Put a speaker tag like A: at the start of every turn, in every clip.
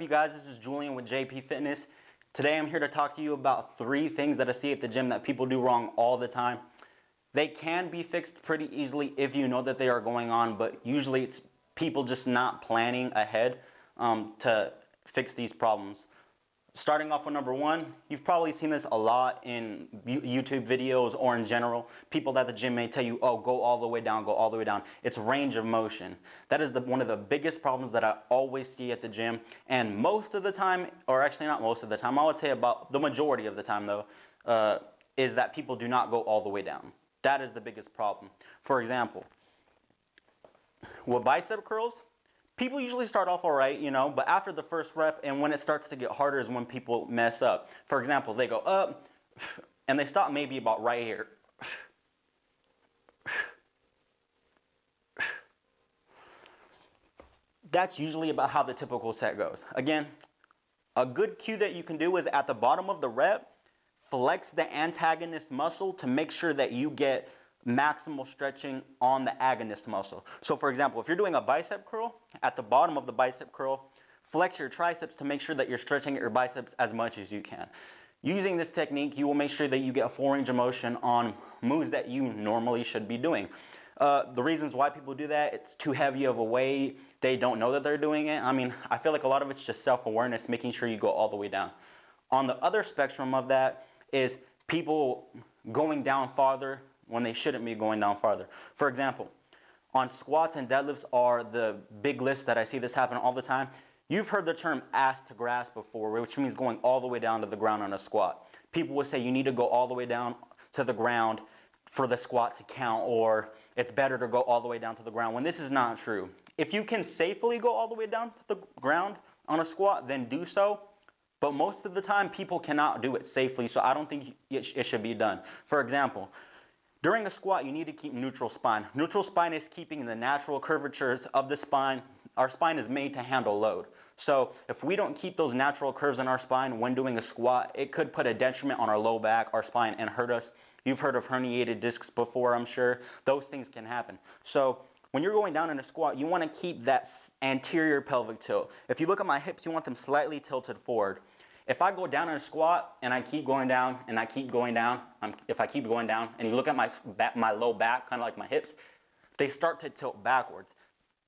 A: you guys? This is Julian with JP Fitness. Today I'm here to talk to you about 3 things that I see at the gym that people do wrong all the time. They can be fixed pretty easily if you know that they are going on, but usually it's people just not planning ahead to fix these problems. Starting off with number 1, you've probably seen this a lot in YouTube videos or in general. People at the gym may tell you, oh, go all the way down, go all the way down. It's range of motion. That is one of the biggest problems that I always see at the gym. And most of the time, or actually not most of the time, I would say about the majority of the time though, is that people do not go all the way down. That is the biggest problem. For example, with bicep curls, people usually start off all right, but after the first rep and when it starts to get harder is when people mess up. For example, they go up and they stop maybe about right here. That's usually about how the typical set goes. Again, a good cue that you can do is at the bottom of the rep, flex the antagonist muscle to make sure that you get maximal stretching on the agonist muscle. So for example, if you're doing a bicep curl, at the bottom of the bicep curl, flex your triceps to make sure that you're stretching your biceps as much as you can. Using this technique, you will make sure that you get a full range of motion on moves that you normally should be doing. The reasons why people do that, it's too heavy of a weight, they don't know that they're doing it. I feel like a lot of it's just self-awareness, making sure you go all the way down. On the other spectrum of that is people going down farther when they shouldn't be going down farther. For example, on squats and deadlifts are the big lifts that I see this happen all the time. You've heard the term ass to grass before, which means going all the way down to the ground on a squat. People will say you need to go all the way down to the ground for the squat to count, or it's better to go all the way down to the ground, when this is not true. If you can safely go all the way down to the ground on a squat, then do so. But most of the time, people cannot do it safely, so I don't think it should be done. For example, during a squat, you need to keep neutral spine. Neutral spine is keeping the natural curvatures of the spine. Our spine is made to handle load. So if we don't keep those natural curves in our spine when doing a squat, it could put a detriment on our low back, our spine, and hurt us. You've heard of herniated discs before, I'm sure. Those things can happen. So when you're going down in a squat, you want to keep that anterior pelvic tilt. If you look at my hips, you want them slightly tilted forward. If I go down in a squat and I keep going down and I keep going down, if I keep going down and you look at my low back, kind of like my hips, they start to tilt backwards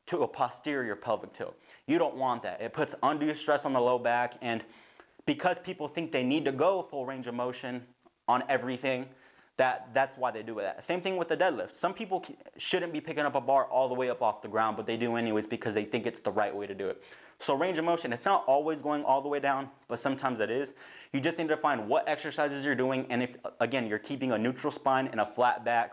A: to a posterior pelvic tilt. You don't want that. It puts undue stress on the low back, and because people think they need to go full range of motion on everything, that's why they do that. Same thing with the deadlift. Some people shouldn't be picking up a bar all the way up off the ground, but they do anyways because they think it's the right way to do it. So range of motion, it's not always going all the way down, but sometimes it is. You just need to find what exercises you're doing, and if, again, you're keeping a neutral spine and a flat back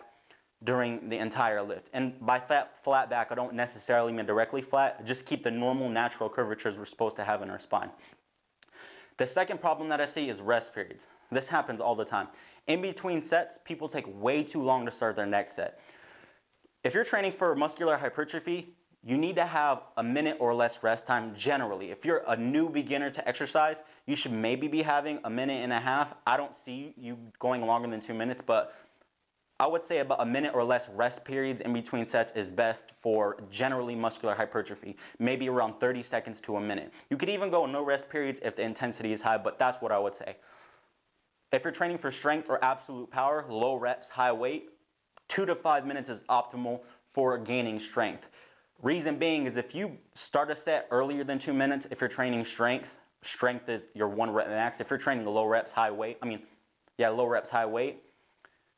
A: during the entire lift. And by flat back, I don't necessarily mean directly flat, just keep the normal natural curvatures we're supposed to have in our spine. The second problem that I see is rest periods. This happens all the time. In between sets, people take way too long to start their next set. If you're training for muscular hypertrophy, you need to have a minute or less rest time generally. If you're a new beginner to exercise, you should maybe be having a minute and a half. I don't see you going longer than 2 minutes, but I would say about a minute or less rest periods in between sets is best for generally muscular hypertrophy, maybe around 30 seconds to a minute. You could even go no rest periods if the intensity is high, but that's what I would say. If you're training for strength or absolute power, low reps, high weight, 2 to 5 minutes is optimal for gaining strength. Reason being is if you start a set earlier than 2 minutes, if you're training strength is your 1 rep max. If you're training low reps, high weight, low reps, high weight,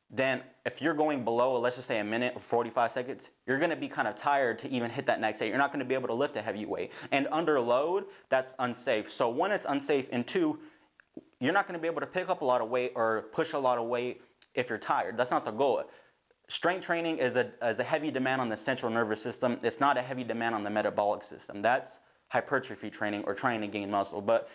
A: then if you're going below, let's just say a minute or 45 seconds, you're going to be kind of tired to even hit that next set. You're not going to be able to lift a heavy weight. And under load, that's unsafe. So 1, it's unsafe, and 2, you're not going to be able to pick up a lot of weight or push a lot of weight if you're tired. That's not the goal. Strength training is a heavy demand on the central nervous system. It's not a heavy demand on the metabolic system. That's hypertrophy training or trying to gain muscle. But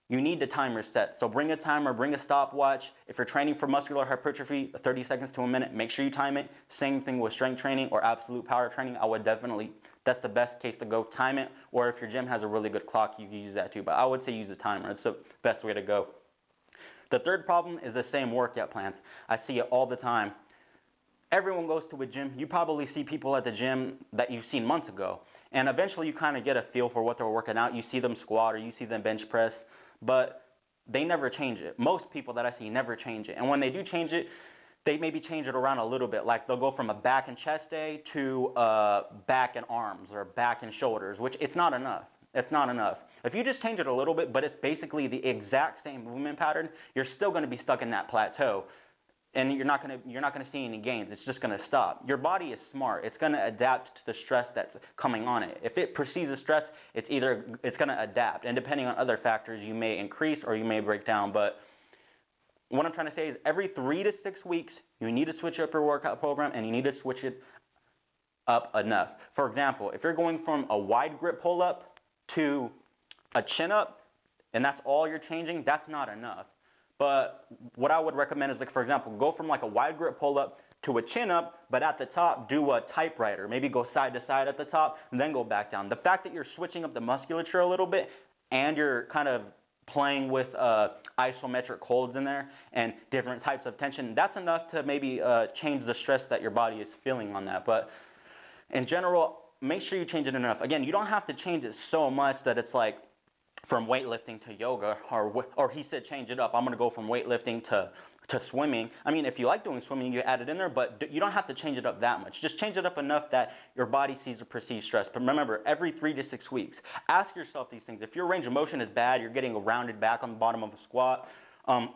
A: you need the timer set. So bring a timer, bring a stopwatch. If you're training for muscular hypertrophy, 30 seconds to a minute, make sure you time it. Same thing with strength training or absolute power training. I would definitely, that's the best case to go, time it. Or if your gym has a really good clock, you can use that too. But I would say use a timer. It's the best way to go. The third problem is the same workout plans. I see it all the time. Everyone goes to a gym. You probably see people at the gym that you've seen months ago. And eventually you kind of get a feel for what they're working out. You see them squat or you see them bench press, but they never change it. Most people that I see never change it. And when they do change it, they maybe change it around a little bit. Like they'll go from a back and chest day to back and arms or back and shoulders, which it's not enough. It's not enough. If you just change it a little bit, but it's basically the exact same movement pattern, you're still going to be stuck in that plateau, and you're not going to see any gains. It's just going to stop. Your body is smart. It's going to adapt to the stress that's coming on it. If it perceives a stress, it's going to adapt, and depending on other factors, you may increase or you may break down. But what I'm trying to say is every 3 to 6 weeks, you need to switch up your workout program, and you need to switch it up enough. For example, if you're going from a wide grip pull-up to a chin-up, and that's all you're changing, that's not enough. But what I would recommend is, like, for example, go from like a wide grip pull-up to a chin-up, but at the top, do a typewriter. Maybe go side to side at the top, and then go back down. The fact that you're switching up the musculature a little bit, and you're kind of playing with isometric holds in there and different types of tension, that's enough to maybe change the stress that your body is feeling on that. But in general, make sure you change it enough. Again, you don't have to change it so much that it's like from weightlifting to yoga, or he said change it up. I'm going to go from weightlifting to swimming. I mean, if you like doing swimming, you add it in there, but you don't have to change it up that much. Just change it up enough that your body sees or perceives stress. But remember, every 3 to 6 weeks, ask yourself these things. If your range of motion is bad, you're getting a rounded back on the bottom of a squat,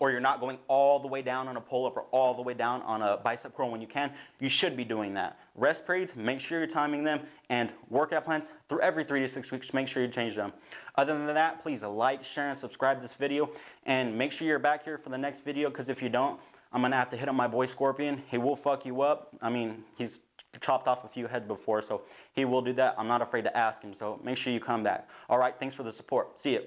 A: or you're not going all the way down on a pull-up or all the way down on a bicep curl when you can, you should be doing that. Rest periods, make sure you're timing them, and workout plans through every 3 to 6 weeks, make sure you change them. Other than that, please like, share, and subscribe to this video, and make sure you're back here for the next video, because if you don't, I'm going to have to hit on my boy Scorpion. He will fuck you up. I mean, he's chopped off a few heads before, so he will do that. I'm not afraid to ask him, so make sure you come back. All right, thanks for the support. See ya.